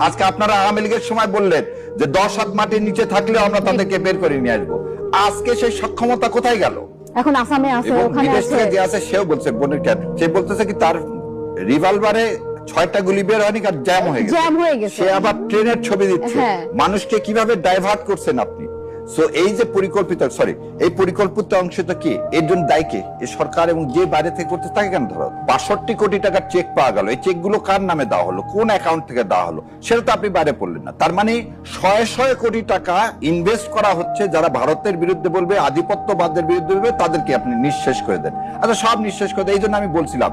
আজকে আপনারা আওয়ামী লীগের সময় বললেন যে 10 হাত মাটির নিচে থাকলেও আমরা তাদেরকে বের করে নিয়ে আসবো। আজকে সেই সক্ষমতা কোথায় গেল? এখন আসামে আছে, ওখানে আছে, যে আছে সেও বলছে বোনের কেন সে বলতেছে কি তার রিভলভারে 6টা গুলি বের হয়নি, কারণ জ্যাম হয়ে গেছে। সে আবার ট্রেনের ছবি দিচ্ছে। মানুষকে কিভাবে ডাইভার্ট করছেন আপনি? সো এই যে এই পরিকল্পিত অংশটা কি এর জন্য দায়ী কে? এই সরকার এবং যে বাইরে থেকে করতে তাকে কেন ধরা? 62 কোটি টাকার চেক পাওয়া গেল। এই চেক গুলো কার নামে দেওয়া হলো, কোন অ্যাকাউন্ট থেকে দেওয়া হলো, সেটা তো আপনি বাইরে পড়লেন না। তার মানে 100 কোটি টাকা ইনভেস্ট করা হচ্ছে যারা ভারতের বিরুদ্ধে বলবে, আধিপত্যবাদের বিরুদ্ধে বলবে, তাদেরকে আপনি নিঃশেষ করে দেন। আচ্ছা, সব নিঃশেষ করে দেন। এই জন্য আমি বলছিলাম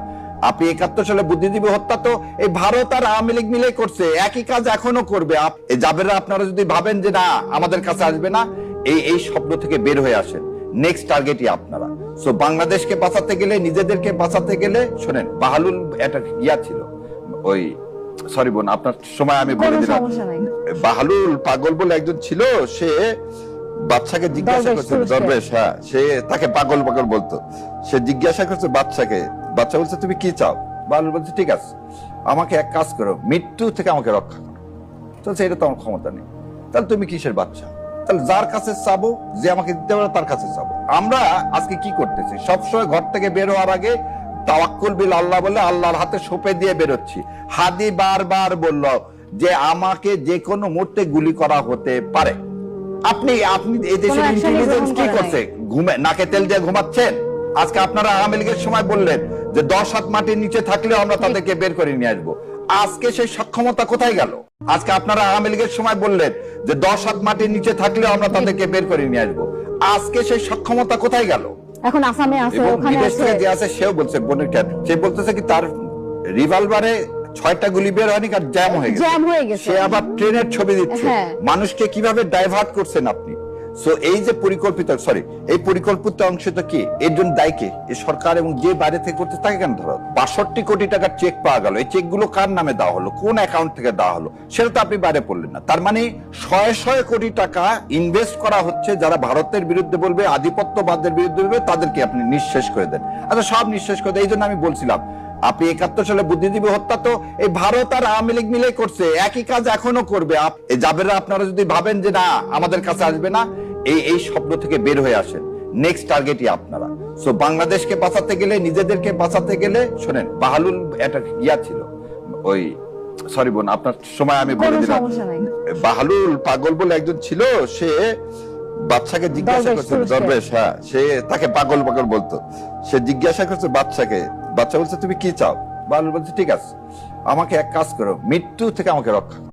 আপনি 71 সালে বুদ্ধিজীবী হত্যা তো এই ভারত আর আওয়ামী লীগ মিলে করছে, একই কাজ এখনো করবে। এই জাবেররা আপনারা যদি ভাবেন যে না আমাদের কাছে আসবে না, এই স্বপ্ন থেকে বের হয়ে আসেন। নেক্সট টার্গেটই আপনারা। সো বাংলাদেশকে বাঁচাতে গেলে, নিজেদেরকে বাঁচাতে গেলে, শোনেন বাহালুল একটা ছিল, ওই সরি বোন আপনার সময় আমি বলে দিলাম, বাহালুল পাগল বলে একজন ছিল, সে বাচ্চাকে জিজ্ঞাসা করছে, দরবেশ, হ্যাঁ, সে তাকে পাগল পাগল বলতো। সে জিজ্ঞাসা করছে বাচ্চাকে, বাচ্চা বলছে তুমি কি চাও? বাহালুল বলছে ঠিক আছে, আমাকে এক কাজ করো, মৃত্যু থেকে আমাকে রক্ষা করো। বলছে এটা তো আমার ক্ষমতা নেই। তাহলে তুমি কিসের বাচ্চা? তাহলে যার কাছে চাবো, যে আমাকে দিতে পারে তার কাছে চাবো। আমরা আজকে কি করতেছি? সবসময় ঘর থেকে বের হওয়ার আগে তাওয়াক্কুল বিল আল্লাহ বলে আল্লাহর হাতে সঁপে দিয়ে বেরোচ্ছি। হাদি বারবার বলল যে আমাকে যে কোনো মুহূর্তে গুলি করা হতে পারে। আপনি এই দেশের ইন্টেলিজেন্স কি করছে? ঘুমে নাকে তেল দিয়ে ঘুমাচ্ছেন? আজকে আপনারা আওয়ামী লীগের সময় বললেন যে 10 হাত মাটির নিচে থাকলেও আমরা তাদেরকে বের করে নিয়ে আসবো। আজকে সেই সক্ষমতা কোথায় গেল? আজকে আপনারা আওয়ামী লীগের সময় বললেন যে 10 হাত মাটির নিচে থাকলেও আমরা তাদেরকে বের করে নিয়ে আসবো। আজকে সেই সক্ষমতা কোথায় গেল? এখন আসামে আছে, ওখানে আছে, যে আছে সেও বলছে বোনের কেন সে বলতেছে কি তার রিভলভারে 6টা গুলি বের হয়নি, কারণ জ্যাম হয়ে গেছে। সে আবার ট্রেনের ছবি দিচ্ছে। মানুষকে কিভাবে ডাইভার্ট করছেন আপনি? সো এই যে এই পরিকল্পিত অংশটা কি এর জন্য দায়ী কে? এই সরকার এবং যে বাইরে থেকে করতে তাকে কেন ধরা? 62 কোটি টাকার চেক পাওয়া গেল। এই চেক গুলো কার নামে দেওয়া হলো, কোন অ্যাকাউন্ট থেকে দেওয়া হলো, সেটা তো আপনি বাইরে পড়লেন না। তার মানে 100 কোটি টাকা ইনভেস্ট করা হচ্ছে যারা ভারতের বিরুদ্ধে বলবে, আধিপত্যবাদের বিরুদ্ধে বলবে, তাদেরকে আপনি নিঃশেষ করে দেন। আচ্ছা, সব নিঃশেষ করে দেন। এই জন্য আমি বলছিলাম আপনি 71 সালে বুদ্ধিজীবী হত্যা তো এই ভারত আর আওয়ামী লীগ মিলে করছে, একই কাজ এখনো করবে। এই জাবেররা আপনারা যদি ভাবেন যে না আমাদের কাছে আসবে না, এই স্বপ্ন থেকে বের হয়ে আসেন। নেক্সট টার্গেটই আপনারা। সো বাংলাদেশকে বাঁচাতে গেলে, নিজেদেরকে বাঁচাতে গেলে, শোনেন বাহালুল একটা ছিল, ওই সরি বোন আপনার সময় আমি বলে দিলাম, বাহালুল পাগল বলে একজন ছিল, সে বাচ্চাকে জিজ্ঞাসা করছে, দরবেশ, হ্যাঁ, সে তাকে পাগল পাগল বলতো। সে জিজ্ঞাসা করছে বাচ্চাকে, বাচ্চা বলছে তুমি কি চাও? বাহালুল বলছে ঠিক আছে, আমাকে এক কাজ করো, মৃত্যু থেকে আমাকে রক্ষা করো।